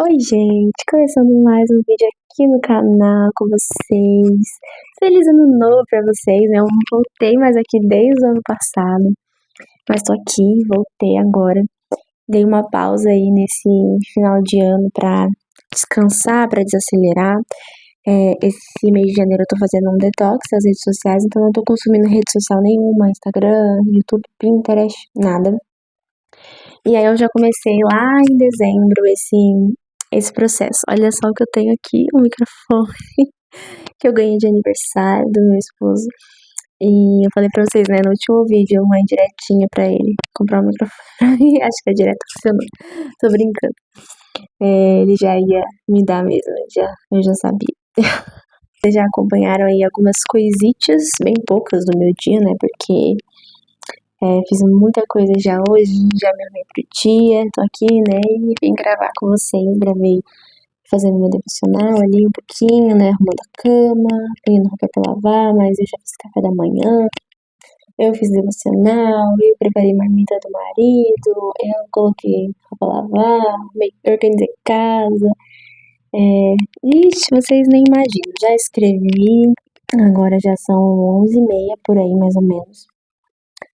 Oi, gente, começando mais um vídeo aqui no canal com vocês. Feliz ano novo pra vocês, né? Eu não voltei mais aqui desde o ano passado, mas tô aqui, voltei agora. Dei uma pausa aí nesse final de ano pra descansar, pra desacelerar. Esse mês de janeiro eu tô fazendo um detox das redes sociais, então eu não tô consumindo rede social nenhuma, Instagram, YouTube, Pinterest, nada. E aí eu já comecei lá em dezembro esse processo. Olha só o que eu tenho aqui, um microfone que eu ganhei de aniversário do meu esposo. E eu falei pra vocês, né, no último vídeo, uma indiretinha pra ele comprar um microfone pra mim. Acho que a direta funcionou. Tô brincando. Ele já ia me dar mesmo, eu já sabia. Vocês já acompanharam aí algumas coisitas, bem poucas do meu dia, né, porque fiz muita coisa já hoje, já me arrumei pro dia, tô aqui, né, e vim gravar com vocês. Gravei fazendo meu devocional ali um pouquinho, né, arrumando a cama, pegando roupa pra lavar, mas eu já fiz café da manhã, eu fiz devocional, eu preparei marmita do marido, eu coloquei roupa pra lavar, organizei casa, ixi, vocês nem imaginam, já escrevi, agora já são 11h30 por aí, mais ou menos.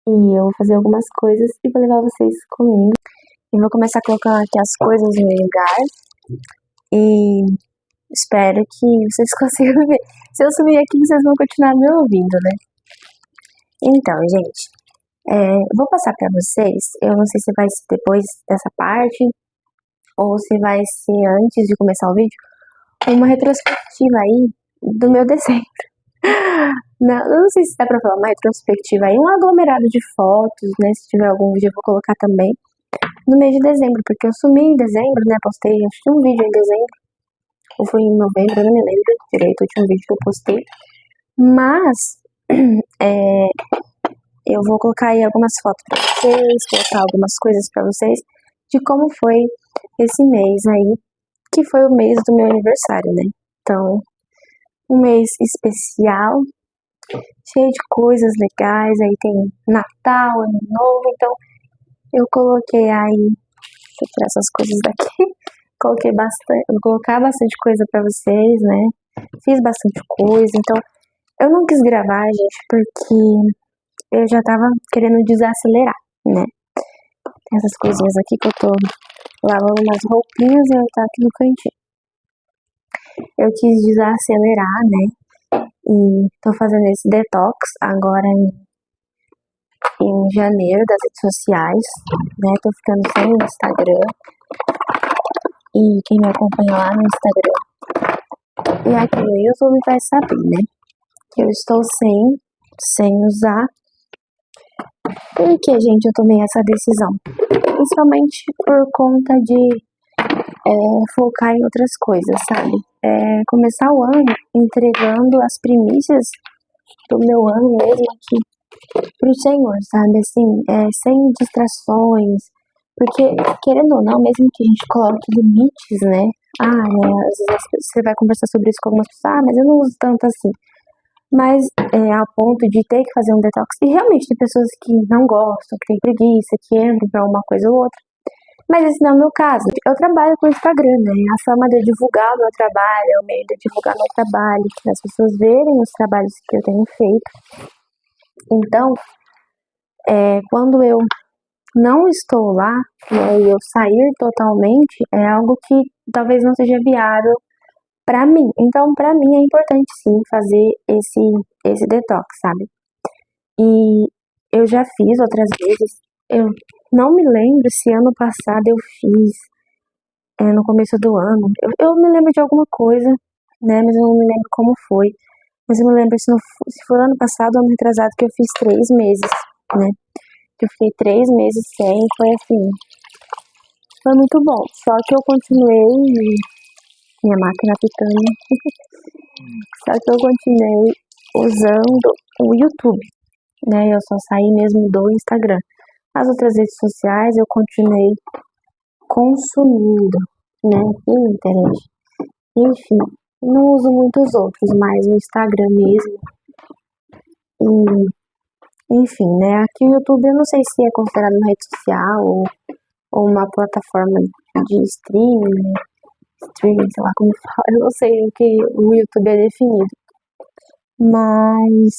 E eu vou fazer algumas coisas e vou levar vocês comigo. E vou começar colocando aqui as coisas no lugar. E espero que vocês consigam ver. Se eu subir aqui, vocês vão continuar me ouvindo, né? Então, gente, eu vou passar pra vocês. Eu não sei se vai ser depois dessa parte ou se vai ser antes de começar o vídeo. Uma retrospectiva aí do meu desenho. Não, eu não sei se dá pra falar uma retrospectiva aí, um aglomerado de fotos, né? Se tiver algum vídeo eu vou colocar também no mês de dezembro, porque eu sumi em dezembro, né? Postei, acho que um vídeo em dezembro, ou foi em novembro, eu não me lembro direito o último vídeo que eu postei. Mas eu vou colocar aí algumas fotos pra vocês, colocar algumas coisas pra vocês de como foi esse mês aí, que foi o mês do meu aniversário, né? Então, um mês especial, cheio de coisas legais, aí tem Natal, Ano Novo, então eu coloquei aí, vou tirar essas coisas daqui, vou colocar bastante coisa pra vocês, né? Fiz bastante coisa, então eu não quis gravar, gente, porque eu já tava querendo desacelerar, né? Essas coisinhas aqui que eu tô lavando umas roupinhas e eu tá aqui no cantinho. Eu quis desacelerar, né? E tô fazendo esse detox agora em janeiro das redes sociais, né? Tô ficando sem o Instagram. E quem me acompanha lá no Instagram e aqui no YouTube vai saber, né? Que eu estou sem usar. Por que, gente, eu tomei essa decisão? Principalmente por conta de focar em outras coisas, sabe? Começar o ano entregando as primícias do meu ano mesmo aqui pro Senhor, sabe? Assim, sem distrações. Porque, querendo ou não, mesmo que a gente coloque limites, né? Às vezes você vai conversar sobre isso com algumas pessoas, mas eu não uso tanto assim. Mas a ponto de ter que fazer um detox. E realmente tem pessoas que não gostam, que tem preguiça, que entram pra uma coisa ou outra. Mas esse não é o meu caso. Eu trabalho com o Instagram, né? A forma de eu divulgar o meu trabalho, é o meio de eu divulgar o meu trabalho, as pessoas verem os trabalhos que eu tenho feito. Então, quando eu não estou lá, né, e eu sair totalmente, é algo que talvez não seja viável pra mim. Então, pra mim é importante sim fazer esse detox, sabe? E eu já fiz outras vezes. Eu não me lembro se ano passado eu fiz, no começo do ano. Eu me lembro de alguma coisa, né? Mas eu não me lembro como foi. Mas eu me lembro se foi ano passado ou ano retrasado que eu fiz 3 meses, né? Eu fiquei 3 meses sem, foi assim, foi muito bom. Só que eu continuei, minha máquina pitando, só que eu continuei usando o YouTube, né? Eu só saí mesmo do Instagram. As outras redes sociais eu continuei consumindo, né? Pinterest, enfim, não uso muitos outros, mas o Instagram mesmo. E, enfim, né? Aqui o YouTube eu não sei se é considerado uma rede social ou uma plataforma de streaming, né? streaming, sei lá como fala, eu não sei o que o YouTube é definido. Mas,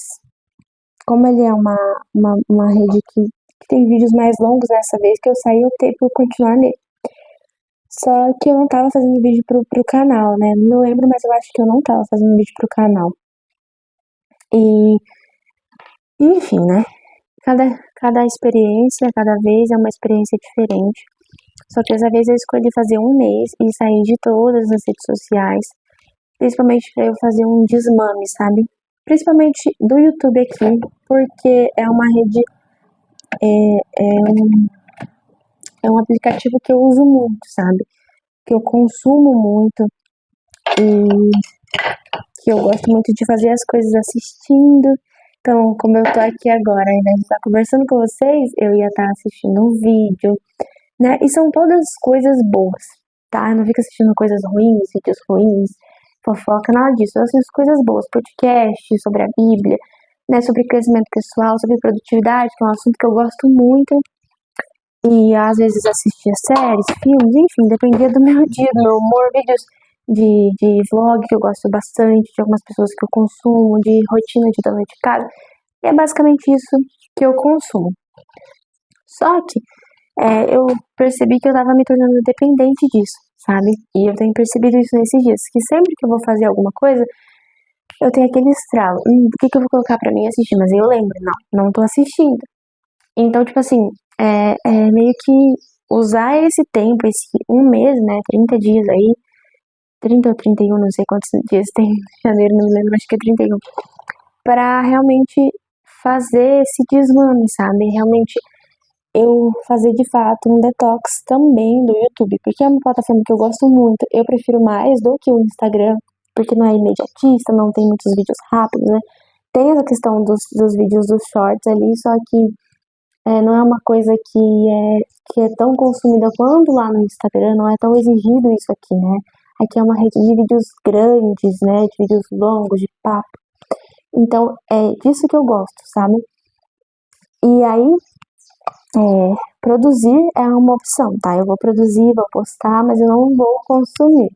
como ele é uma rede que tem vídeos mais longos, dessa vez que eu saí, eu optei por continuar nele. Só que eu não tava fazendo vídeo pro canal, né? Não lembro, mas eu acho que eu não tava fazendo vídeo pro canal. E, enfim, né? Cada experiência, cada vez é uma experiência diferente. Só que dessa vez eu escolhi fazer um mês e sair de todas as redes sociais, principalmente para eu fazer um desmame, sabe? Principalmente do YouTube aqui, porque é uma rede, é um aplicativo que eu uso muito, sabe? Que eu consumo muito e que eu gosto muito de fazer as coisas assistindo. Então, como eu tô aqui agora, ao invés de estar conversando com vocês, eu ia estar assistindo um vídeo, né? E são todas coisas boas, tá? Eu não fico assistindo coisas ruins, vídeos ruins, fofoca, nada disso. Eu assisto coisas boas, podcast sobre a Bíblia, né? Sobre crescimento pessoal, sobre produtividade, que é um assunto que eu gosto muito. E às vezes assistia séries, filmes, enfim, dependia do meu dia, do meu humor, vídeos de vlog que eu gosto bastante, de algumas pessoas que eu consumo, de rotina de dona de casa. E é basicamente isso que eu consumo. Só que eu percebi que eu tava me tornando dependente disso, sabe? E eu tenho percebido isso nesses dias, que sempre que eu vou fazer alguma coisa, eu tenho aquele estralo. O que eu vou colocar pra mim assistir? Mas eu lembro, não tô assistindo. Então, tipo assim, é meio que usar esse tempo, esse um mês, né, 30 dias aí, 30 ou 31, não sei quantos dias tem em janeiro, não me lembro, acho que é 31, pra realmente fazer esse desmame, sabe? Realmente eu fazer de fato um detox também do YouTube, porque é uma plataforma que eu gosto muito, eu prefiro mais do que o Instagram, porque não é imediatista, não tem muitos vídeos rápidos, né? Tem essa questão dos vídeos dos shorts ali, só que não é uma coisa que é tão consumida quanto lá no Instagram, não é tão exigido isso aqui, né? Aqui é uma rede de vídeos grandes, né? De vídeos longos, de papo. Então, é disso que eu gosto, sabe? E aí, produzir é uma opção, tá? Eu vou produzir, vou postar, mas eu não vou consumir.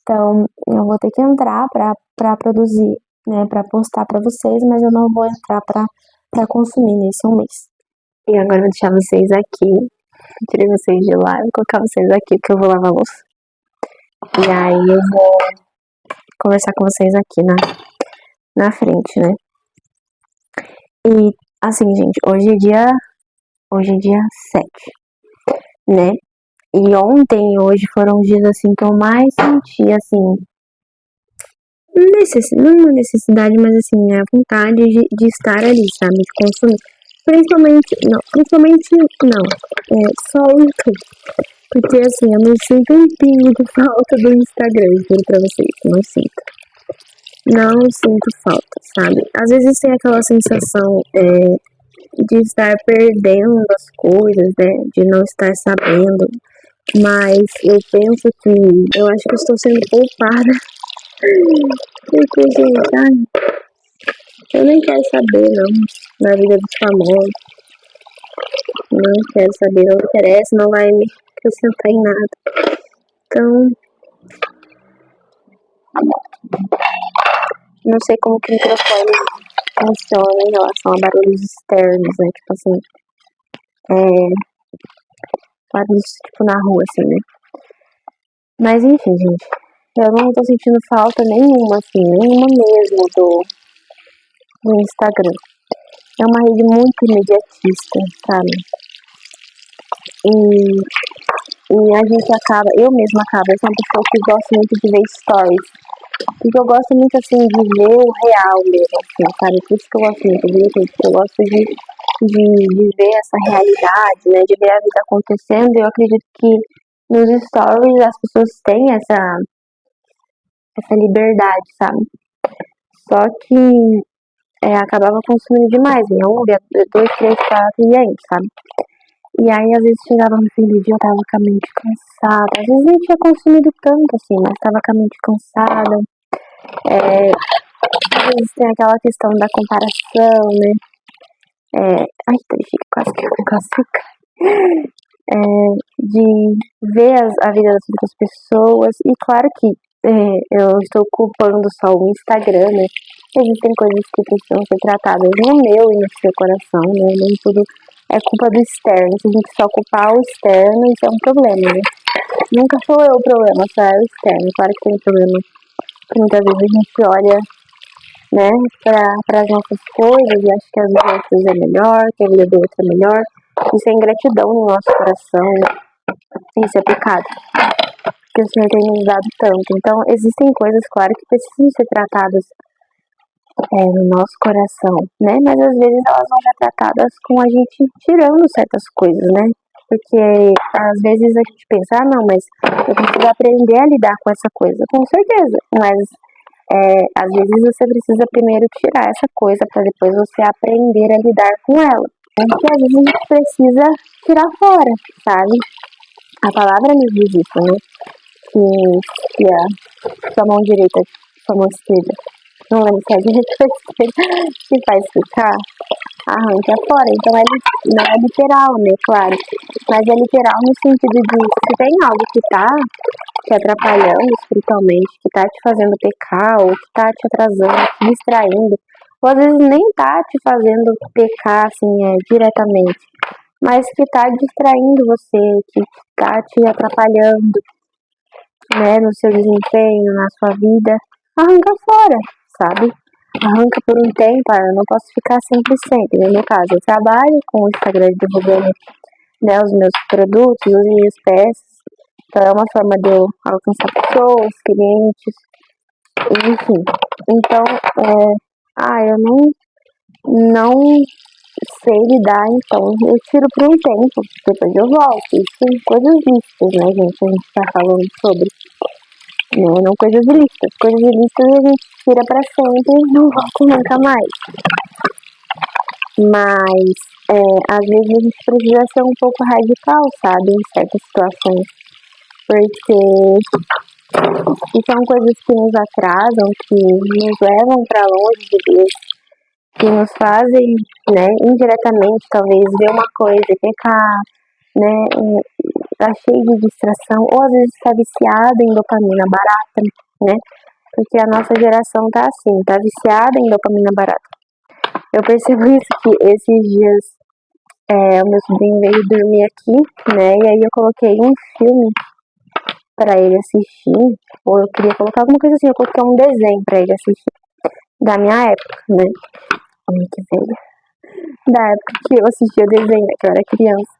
Então, eu vou ter que entrar pra produzir, né? Pra postar pra vocês, mas eu não vou entrar pra consumir nesse um mês. E agora eu vou deixar vocês aqui. Tirei vocês de lá e vou colocar vocês aqui, porque eu vou lavar a louça. E aí eu vou conversar com vocês aqui na frente, né? E assim, gente, hoje é dia 7, né? E ontem e hoje foram os dias assim que eu mais senti assim, não uma necessidade, mas assim, a vontade de estar ali, sabe? De consumir. Principalmente não, só o YouTube. Porque assim, eu não sinto um pingo de falta do Instagram, juro pra vocês, não sinto. Não sinto falta, sabe? Às vezes tem aquela sensação de estar perdendo as coisas, né? De não estar sabendo. Mas eu penso que eu acho que estou sendo poupada. Porque, gente, eu nem quero saber, não, da vida dos famosos. Não quero saber, não interessa, não vai me acrescentar em nada. Então, não sei como que o microfone funciona em relação a barulhos externos, né? Tipo assim, barulhos tipo na rua, assim, né? Mas enfim, gente, eu não tô sentindo falta nenhuma, assim, nenhuma mesmo do Instagram. É uma rede muito imediatista, sabe? E a gente acaba, eu mesma acabo, eu sou uma pessoa que gosta muito de ver stories. Porque eu gosto muito, assim, de ver o real mesmo, assim, sabe? Por isso que eu gosto muito do YouTube, porque eu gosto de ver essa realidade, né? De ver a vida acontecendo. E eu acredito que nos stories as pessoas têm essa liberdade, sabe? Só que acabava consumindo demais, né? Um, via 2, 3, 4 e aí, sabe? E aí, às vezes, chegava no fim do dia, eu tava com a mente cansada. Às vezes, nem tinha consumido tanto, assim, mas tava com a mente cansada. Às vezes, tem aquela questão da comparação, né? Ai, fica quase que o negócio cai. de ver a vida das outras pessoas. E claro que eu estou culpando só o Instagram, né? Existem coisas que precisam ser tratadas no meu e no seu coração, né? Nem tudo é culpa do externo. Se a gente só culpar o externo, isso é um problema, né? Nunca sou eu o problema, só é o externo. Claro que tem problema que muitas vezes a gente olha, né, para as nossas coisas e acha que as outras é melhor, que a vida do outro é melhor. Isso é ingratidão no nosso coração, né? Isso é pecado, que o Senhor tem nos dado tanto. Então, existem coisas, claro, que precisam ser tratadas no nosso coração, né? Mas às vezes elas vão ser tratadas com a gente tirando certas coisas, né? Porque às vezes a gente pensa, não, mas eu preciso aprender a lidar com essa coisa. Com certeza, mas às vezes você precisa primeiro tirar essa coisa para depois você aprender a lidar com ela. Porque às vezes a gente precisa tirar fora, sabe? A palavra nos diz isso, né? Que a sua mão direita, sua mão esquerda, não lembro se é a direita ou a esquerda, que faz ficar, arranca fora. Então não é literal, né? Claro. Mas é literal no sentido de se tem algo que tá te atrapalhando espiritualmente, que tá te fazendo pecar, ou que tá te atrasando, te distraindo, ou às vezes nem tá te fazendo pecar, assim, diretamente, mas que tá distraindo você, que tá te atrapalhando, né, no seu desempenho, na sua vida, arranca fora, sabe? Arranca por um tempo, eu não posso ficar sempre. No meu caso, eu trabalho com o Instagram divulgando, né, os meus produtos, as minhas peças, então é uma forma de eu alcançar pessoas, clientes, enfim. Então, eu não sei lidar, então eu tiro por um tempo, depois eu volto. Isso são coisas lícitas, né, gente? A gente tá falando sobre, né? Não coisas ilícitas. Coisas ilícitas a gente tira pra sempre e não volta nunca mais. Mas, às vezes a gente precisa ser um pouco radical, sabe? Em certas situações. Porque são coisas que nos atrasam, que nos levam pra longe de Deus, que nos fazem, né, indiretamente, talvez, ver uma coisa e pecar, né, tá cheio de distração, ou às vezes tá viciada em dopamina barata, né, porque a nossa geração tá assim, tá viciada em dopamina barata. Eu percebo isso, que esses dias o meu sobrinho veio dormir aqui, né, e aí eu coloquei um filme pra ele assistir, ou eu queria colocar alguma coisa assim, eu coloquei um desenho pra ele assistir, da minha época, né, que velha, da época que eu assistia desenho, né, que eu era criança.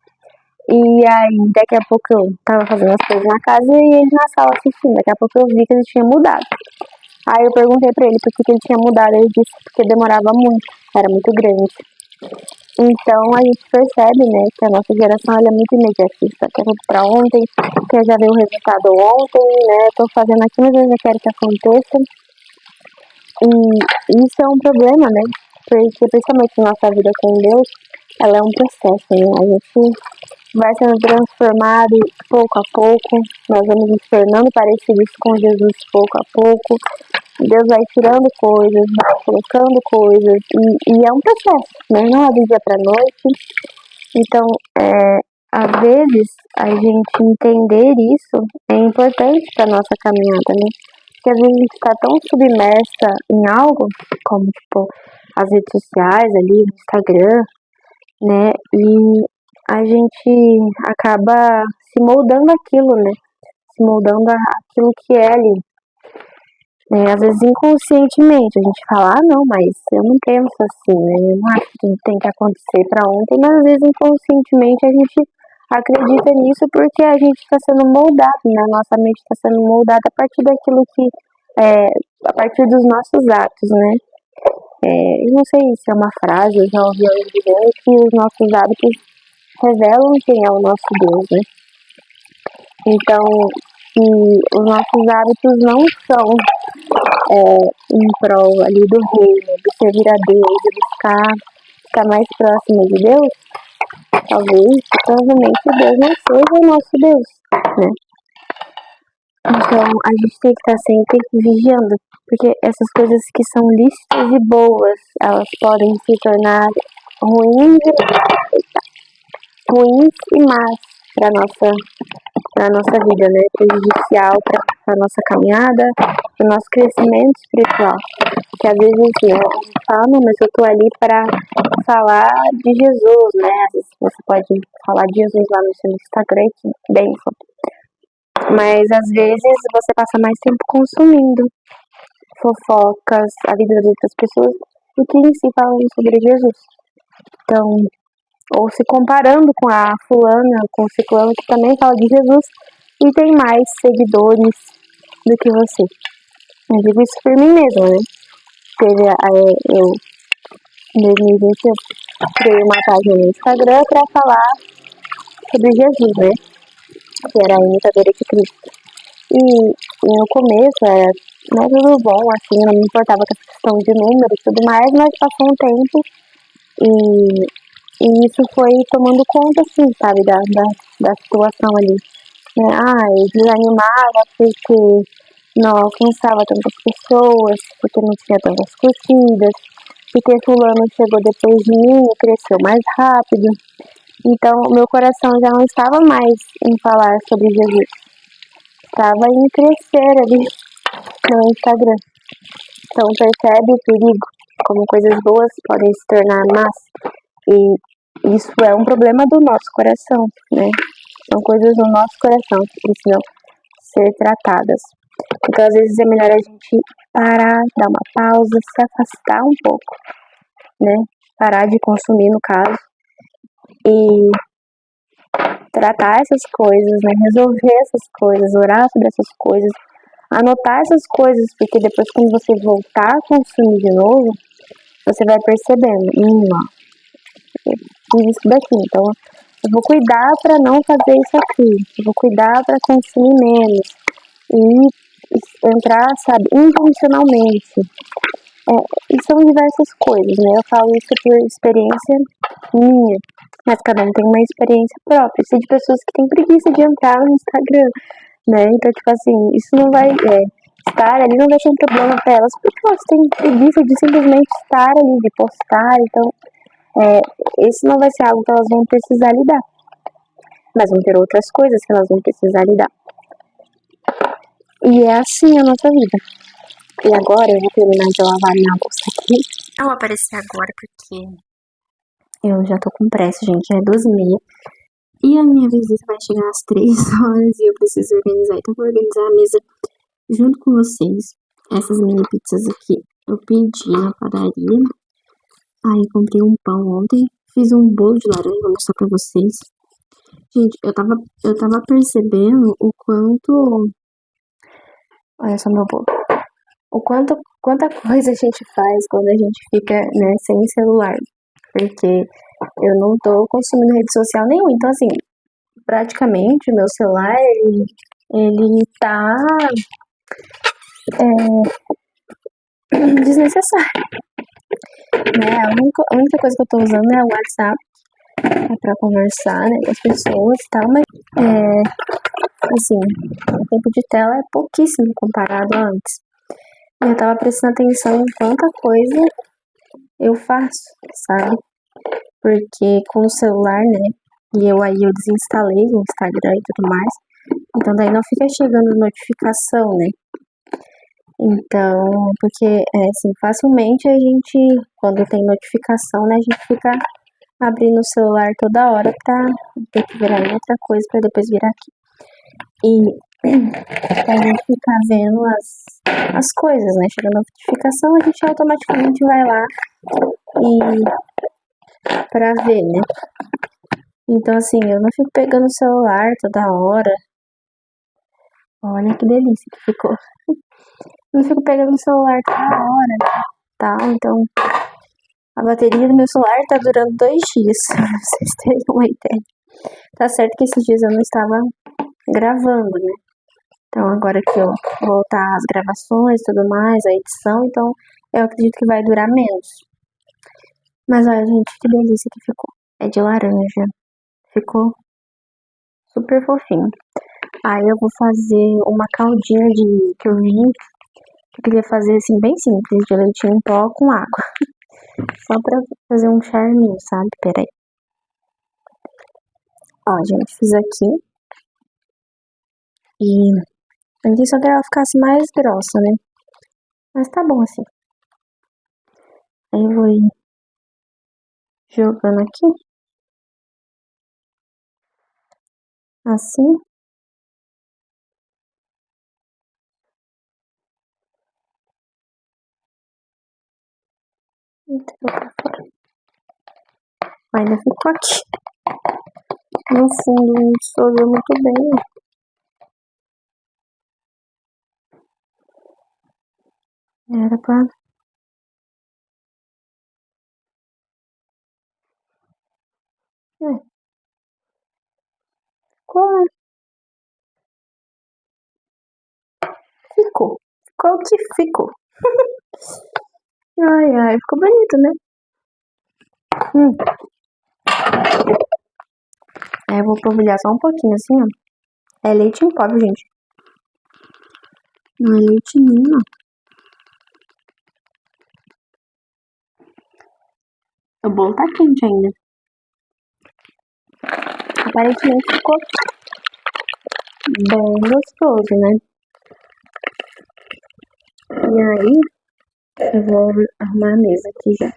E aí, daqui a pouco eu tava fazendo as coisas na casa e ele na sala assistindo. Daqui a pouco eu vi que ele tinha mudado. Aí eu perguntei pra ele por que ele tinha mudado. Ele disse porque demorava muito, era muito grande. Então a gente percebe, né, que a nossa geração ela é muito imediatista. Quer tudo pra ontem, quer já ver o resultado ontem, né? Tô fazendo aqui, mas eu já quero que aconteça. E isso é um problema, né? Porque principalmente nossa vida com Deus, ela é um processo, né? A gente vai sendo transformado pouco a pouco, nós vamos nos tornando parecidos com Jesus pouco a pouco. Deus vai tirando coisas, vai colocando coisas, e é um processo, né? Não é do dia para noite. Então, às vezes, a gente entender isso é importante para nossa caminhada, né? Porque às vezes a gente está tão submersa em algo, como tipo as redes sociais ali, o Instagram, né? E a gente acaba se moldando aquilo, né? Se moldando aquilo que é ali. Às vezes inconscientemente a gente fala, não, mas eu não penso assim, né? Eu não acho que tudo tem que acontecer para ontem, mas às vezes inconscientemente a gente acredita nisso porque a gente está sendo moldado, né? Nossa mente está sendo moldada a partir daquilo que, a partir dos nossos atos, né? Eu não sei se é uma frase, eu já ouvi alguém dizendo que os nossos hábitos revelam quem é o nosso Deus, né? Então, se os nossos hábitos não são em prol ali do reino, de servir a Deus, de ficar mais próximo de Deus, provavelmente Deus não seja o nosso Deus, né? Então, a gente tem que estar sempre vigiando, porque essas coisas que são lícitas e boas, elas podem se tornar ruins e más, para nossa vida, né? Prejudicial para nossa caminhada, para o nosso crescimento espiritual. Porque às vezes assim, a gente fala, não, mas eu tô ali para falar de Jesus, né? Às vezes você pode falar de Jesus lá no seu Instagram, que bênção. Mas às vezes você passa mais tempo consumindo fofocas, a vida das outras pessoas, do que em si falando sobre Jesus. Então, ou se comparando com a fulana, com o ciclano, que também fala de Jesus e tem mais seguidores do que você. Eu digo isso por mim mesma, né? Eu, em 2020, eu criei uma página no Instagram para falar sobre Jesus, né? Que era a imitadora de Cristo. E no começo era tudo bom, assim, não me importava com a questão de números e tudo mais, mas passou um tempo e isso foi tomando conta, assim, sabe, da situação ali. Eu desanimava porque não alcançava tantas pessoas, porque não tinha tantas curtidas, porque fulano chegou depois de mim e cresceu mais rápido. Então, meu coração já não estava mais em falar sobre Jesus. Estava em crescer ali no Instagram. Então, percebe o perigo, como coisas boas podem se tornar más. E isso é um problema do nosso coração, né? São coisas do nosso coração que precisam ser tratadas. Então, às vezes, é melhor a gente parar, dar uma pausa, se afastar um pouco, né? Parar de consumir, no caso, e tratar essas coisas, né? Resolver essas coisas, orar sobre essas coisas, anotar essas coisas, porque depois, quando você voltar a consumir de novo, você vai percebendo, eu fiz isso daqui, então eu vou cuidar para não fazer isso aqui, eu vou cuidar para consumir menos e entrar, sabe, intencionalmente. E são diversas coisas, né? Eu falo isso por experiência minha, mas cada um tem uma experiência própria. Sei de pessoas que têm preguiça de entrar no Instagram, né? Então, tipo assim, isso não vai estar ali, não vai ser um problema para elas, porque elas têm preguiça de simplesmente estar ali, de postar. Então, esse não vai ser algo que elas vão precisar lidar, mas vão ter outras coisas que elas vão precisar lidar. E é assim a nossa vida. E agora eu vou terminar de lavar minha louça aqui. Eu vou aparecer agora porque eu já tô com pressa, gente. Já é 12h30. E a minha visita vai chegar às 3h e eu preciso organizar. Então eu vou organizar a mesa junto com vocês. Essas mini pizzas aqui eu pedi na padaria. Aí comprei um pão ontem. Fiz um bolo de laranja, vou mostrar pra vocês. Gente, eu tava percebendo o quanto... Olha só meu bolo. Quanta coisa a gente faz quando a gente fica, né, sem celular. Porque eu não tô consumindo rede social nenhuma. Então, assim, praticamente o meu celular, ele tá desnecessário. Né? A única coisa que eu tô usando é o WhatsApp pra conversar, né, com as pessoas e tal, mas assim, o tempo de tela é pouquíssimo comparado a antes. Eu tava prestando atenção em quanta coisa eu faço, sabe? Porque com o celular, né? E eu desinstalei o Instagram e tudo mais. Então daí não fica chegando notificação, né? Então, porque assim, facilmente a gente, quando tem notificação, né? A gente fica abrindo o celular toda hora pra ter que virar em outra coisa pra depois virar aqui. E a gente fica vendo as coisas, né? Chega a notificação, a gente automaticamente vai lá pra ver, né? Então, assim, eu não fico pegando o celular toda hora. Olha que delícia que ficou. Eu não fico pegando o celular toda hora, tal. Então, a bateria do meu celular tá durando 2 dias, pra vocês terem uma ideia. Tá certo que esses dias eu não estava gravando, né? Então, agora que eu voltar às gravações e tudo mais, a edição, então eu acredito que vai durar menos. Mas olha, gente, que delícia que ficou. É de laranja. Ficou super fofinho. Aí eu vou fazer uma caldinha que eu vi. Que eu queria fazer assim, bem simples, de leitinho em pó com água. Só pra fazer um charminho, sabe? Peraí. Ó, gente, fiz aqui. E a intenção é que ela ficasse mais grossa, né? Mas tá bom assim. Aí eu vou ir jogando aqui. Assim. Ainda ficou aqui. No fundo, não dissolveu muito bem. Era pra... Ficou, ficou. Ficou o que ficou. Ai, ai, ficou bonito, né? Aí eu vou polvilhar só um pouquinho assim, ó. É leite em pó, viu, gente? Não é leite ninho, ó. O bolo tá quente ainda. Aparentemente ficou bem gostoso, né? E aí, eu vou arrumar a mesa aqui já.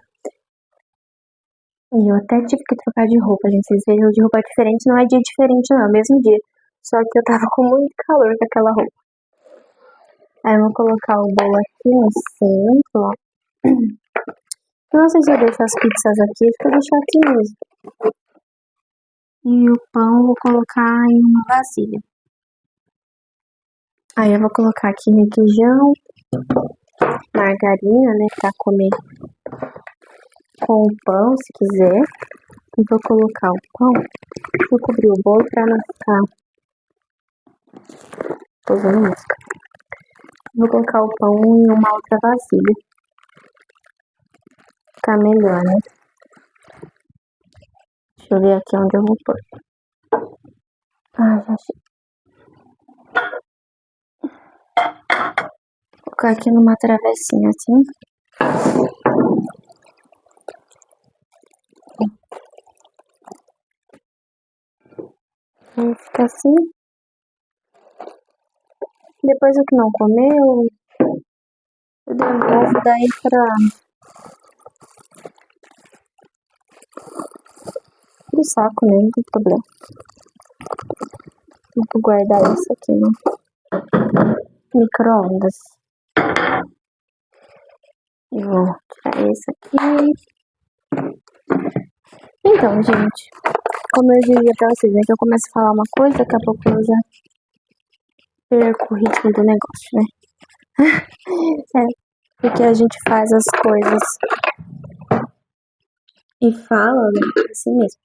E eu até tive que trocar de roupa, gente. Vocês vejam de roupa diferente, não é dia diferente, não, é o mesmo dia. Só que eu tava com muito calor com aquela roupa. Aí eu vou colocar o bolo aqui no centro, ó. Não sei se eu deixo as pizzas aqui, acho que eu deixo aqui mesmo. E o pão eu vou colocar em uma vasilha. Aí eu vou colocar aqui requeijão, margarina, né, pra comer com o pão, se quiser. E vou colocar o pão, vou cobrir o bolo pra não ficar... Tô usando música. Vou colocar o pão em uma outra vasilha. Ficar melhor, né? Deixa eu ver aqui onde eu vou pôr. Ah, já achei. Vou colocar aqui numa travessinha assim. Aí fica assim. Depois o que não comeu, eu devolvo daí pro saco, né? Não tem problema. Vou guardar isso aqui no micro-ondas. E vou tirar esse aqui. Então, gente, como eu dizia pra vocês, né, que eu começo a falar uma coisa, daqui a pouco eu já perco o ritmo do negócio, né? É, porque a gente faz as coisas e fala, né, assim mesmo.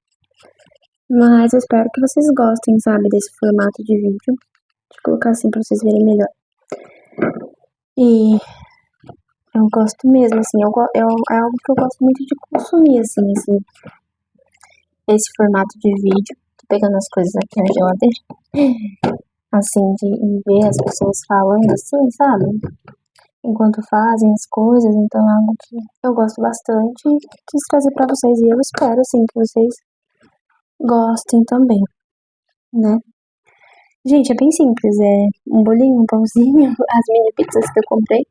Mas eu espero que vocês gostem, sabe, desse formato de vídeo. Deixa eu colocar assim pra vocês verem melhor. E eu gosto mesmo, assim, é algo que eu gosto muito de consumir, assim, esse formato de vídeo. Tô pegando as coisas aqui na geladeira. Assim, de ver as pessoas falando assim, sabe? Enquanto fazem as coisas, então é algo que eu gosto bastante e quis trazer pra vocês. E eu espero, assim, que vocês gostem também, né? Gente, é bem simples, é um bolinho, um pãozinho, as mini pizzas que eu comprei.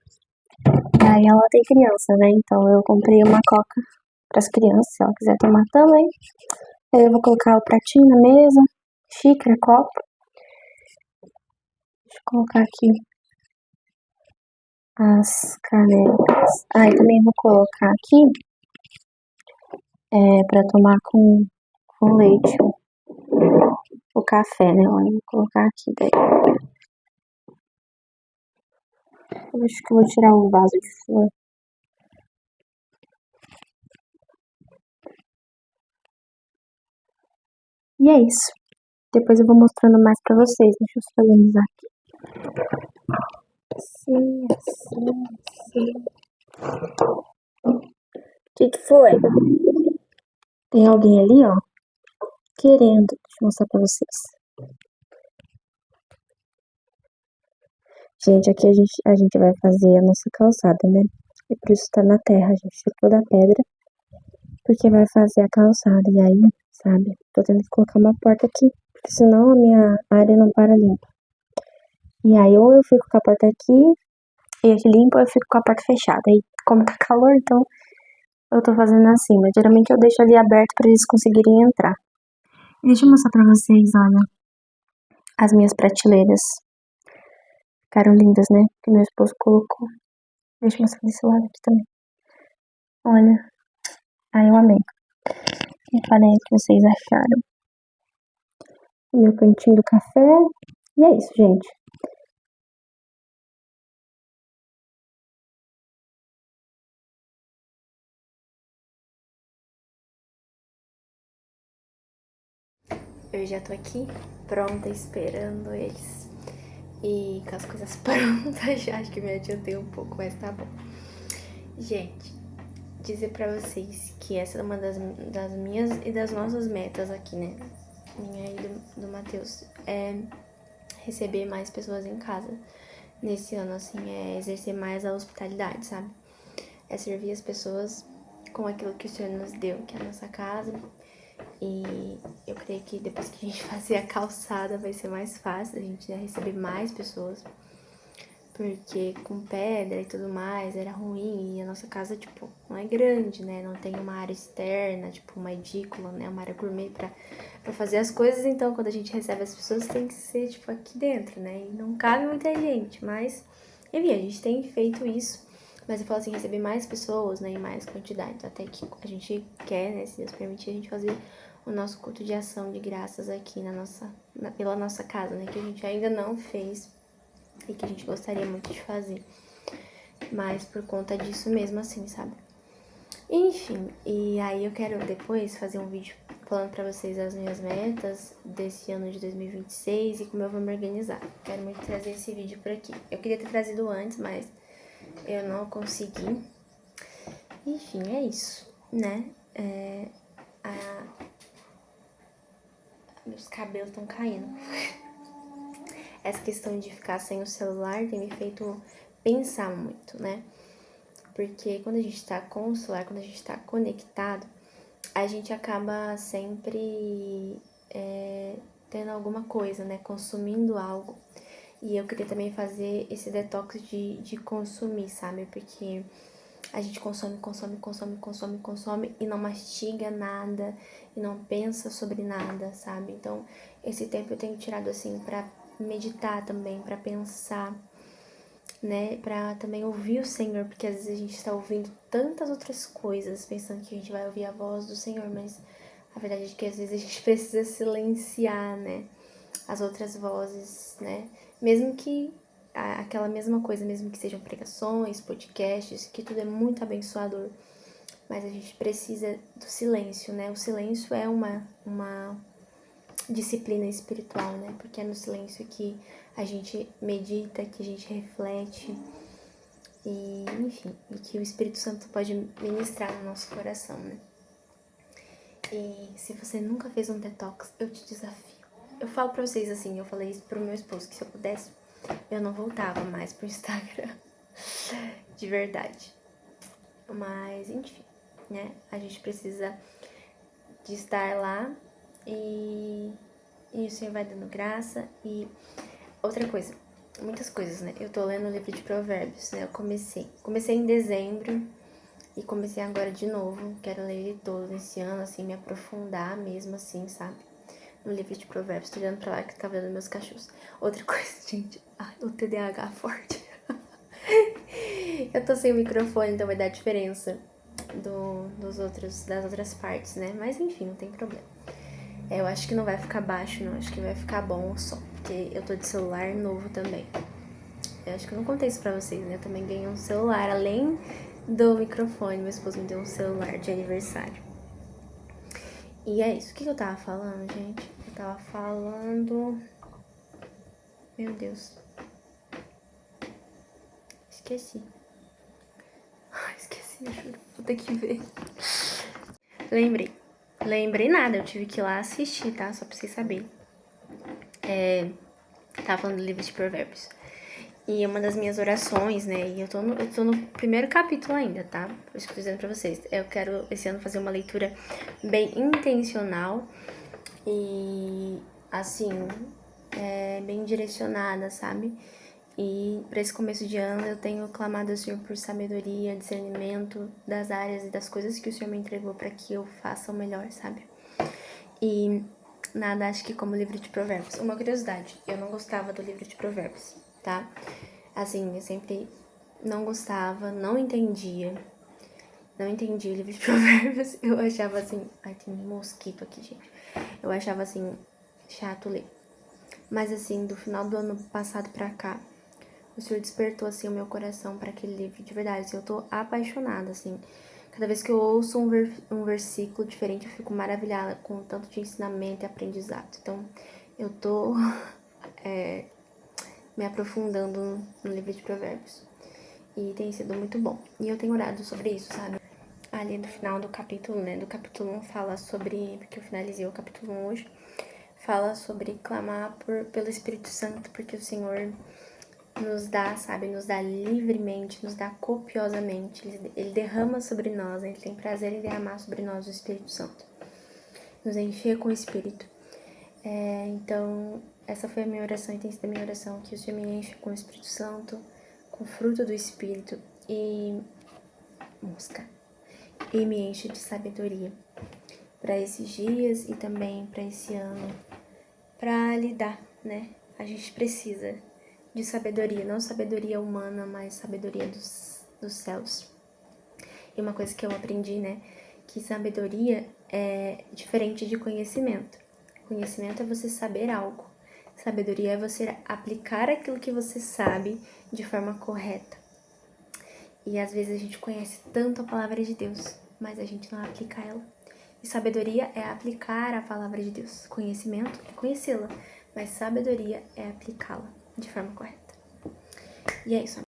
Aí ela tem criança, né? Então eu comprei uma coca pras crianças, se ela quiser tomar também. Aí eu vou colocar o pratinho na mesa, xícara, copo. Deixa eu colocar aqui as canecas. Ah, e também vou colocar aqui pra tomar com leite o café, né? Olha, vou colocar aqui daí. Eu acho que eu vou tirar um vaso de flor. E é isso. Depois eu vou mostrando mais pra vocês. Deixa eu só organizar aqui. Assim, assim, assim. O que foi? Tem alguém ali, ó, querendo. Deixa eu mostrar pra vocês. Gente, aqui a gente vai fazer a nossa calçada, né? E por isso tá na terra, a gente tirou toda a pedra. Porque vai fazer a calçada. E aí, sabe? Tô tendo que colocar uma porta aqui, porque senão a minha área não para limpa. E aí, ou eu fico com a porta aqui e aqui limpa, ou eu fico com a porta fechada. E como tá calor, então eu tô fazendo assim, mas geralmente eu deixo ali aberto pra eles conseguirem entrar. E deixa eu mostrar pra vocês, olha, as minhas prateleiras. Ficaram lindas, né? Que meu esposo colocou. Deixa eu mostrar desse lado aqui também. Olha, ai, eu amei. E falei o que vocês acharam. O meu cantinho do café. E é isso, gente. Eu já tô aqui, pronta, esperando eles. E com as coisas prontas, já acho que me adiantei um pouco, mas tá bom. Gente, dizer pra vocês que essa é uma das minhas e das nossas metas aqui, né? Minha e do Matheus. É receber mais pessoas em casa. Nesse ano, assim, é exercer mais a hospitalidade, sabe? É servir as pessoas com aquilo que o Senhor nos deu, que é a nossa casa. E eu creio que depois que a gente fazer a calçada vai ser mais fácil, a gente já receber mais pessoas. Porque com pedra e tudo mais era ruim e a nossa casa, tipo, não é grande, né? Não tem uma área externa, tipo, uma edícula, né? Uma área gourmet pra fazer as coisas. Então, quando a gente recebe as pessoas, tem que ser, tipo, aqui dentro, né? E não cabe muita gente, mas... Enfim, a gente tem feito isso. Mas eu falo assim, receber mais pessoas, né? Em mais quantidade. Até que a gente quer, né? Se Deus permitir, a gente fazer o nosso culto de ação de graças aqui pela nossa casa, né? Que a gente ainda não fez e que a gente gostaria muito de fazer. Mas por conta disso mesmo, assim, sabe? Enfim, e aí eu quero depois fazer um vídeo falando pra vocês as minhas metas desse ano de 2026 e como eu vou me organizar. Quero muito trazer esse vídeo por aqui. Eu queria ter trazido antes, mas eu não consegui. Enfim, é isso, né? Meus cabelos estão caindo. Essa questão de ficar sem o celular tem me feito pensar muito, né? Porque quando a gente tá com o celular, quando a gente tá conectado, a gente acaba sempre tendo alguma coisa, né? Consumindo algo. E eu queria também fazer esse detox de consumir, sabe? Porque a gente consome e não mastiga nada e não pensa sobre nada, sabe? Então, esse tempo eu tenho tirado assim pra meditar também, pra pensar, né? Pra também ouvir o Senhor, porque às vezes a gente tá ouvindo tantas outras coisas, pensando que a gente vai ouvir a voz do Senhor, mas a verdade é que às vezes a gente precisa silenciar, né? As outras vozes, né? Mesmo que aquela mesma coisa, mesmo que sejam pregações, podcasts, que tudo é muito abençoador, mas a gente precisa do silêncio, né? O silêncio é uma disciplina espiritual, né? Porque é no silêncio que a gente medita, que a gente reflete e, enfim, e que o Espírito Santo pode ministrar no nosso coração, né? E se você nunca fez um detox, eu te desafio. Eu falo pra vocês assim, eu falei isso pro meu esposo, que se eu pudesse, eu não voltava mais pro Instagram. De verdade. Mas, enfim, né? A gente precisa de estar lá e o Senhor vai dando graça. E outra coisa, muitas coisas, né? Eu tô lendo o livro de Provérbios, né? Eu comecei em dezembro e comecei agora de novo. Quero ler ele todo esse ano, assim, me aprofundar mesmo, assim, sabe? No livro de Provérbios. Tô olhando pra lá que tá vendo meus cachorros. Outra coisa, gente. Ai, o TDAH forte. Eu tô sem o microfone, então vai dar diferença das outras partes, né? Mas enfim, não tem problema. Eu acho que não vai ficar baixo, não. Acho que vai ficar bom o som. Porque eu tô de celular novo também. Eu acho que eu não contei isso pra vocês, né? Eu também ganhei um celular. Além do microfone, meu esposo me deu um celular de aniversário. E é isso. O que eu tava falando, gente? Eu tava falando... Meu Deus. Esqueci. Esqueci, eu juro. Vou ter que ver. Lembrei nada. Eu tive que ir lá assistir, tá? Só pra vocês saberem. Tava falando do livro de Provérbios. E uma das minhas orações, né, e eu tô no primeiro capítulo ainda, tá? Por isso que eu tô dizendo pra vocês. Eu quero, esse ano, fazer uma leitura bem intencional e, assim, bem direcionada, sabe? E pra esse começo de ano eu tenho clamado ao Senhor por sabedoria, discernimento das áreas e das coisas que o Senhor me entregou pra que eu faça o melhor, sabe? E nada, acho que como o livro de Provérbios. Uma curiosidade, eu não gostava do livro de Provérbios, tá? Assim, eu sempre não gostava, não entendia o livro de Provérbios. Eu achava assim... Ai, tem um mosquito aqui, gente. Eu achava assim, chato ler. Mas assim, do final do ano passado pra cá, o Senhor despertou assim o meu coração para aquele livro de verdade. Assim, eu tô apaixonada, assim. Cada vez que eu ouço um versículo diferente, eu fico maravilhada com o tanto de ensinamento e aprendizado. Então, eu tô me aprofundando no livro de Provérbios. E tem sido muito bom. E eu tenho orado sobre isso, sabe? Ali no final do capítulo, né? Do capítulo 1 fala sobre... Porque eu finalizei o capítulo 1 hoje. Fala sobre clamar pelo Espírito Santo, porque o Senhor nos dá, sabe? Nos dá livremente, nos dá copiosamente. Ele derrama sobre nós, ele tem prazer em derramar sobre nós o Espírito Santo. Nos encher com o Espírito. Então, essa foi a minha oração e tem sido a minha oração, que o Senhor me enche com o Espírito Santo, com o fruto do Espírito e... E me enche de sabedoria para esses dias e também para esse ano, para lidar, né? A gente precisa de sabedoria, não sabedoria humana, mas sabedoria dos céus. E uma coisa que eu aprendi, né? Que sabedoria é diferente de conhecimento. Conhecimento é você saber algo. Sabedoria é você aplicar aquilo que você sabe de forma correta. E às vezes a gente conhece tanto a palavra de Deus, mas a gente não aplica ela. E sabedoria é aplicar a palavra de Deus. Conhecimento é conhecê-la, mas sabedoria é aplicá-la de forma correta. E é isso,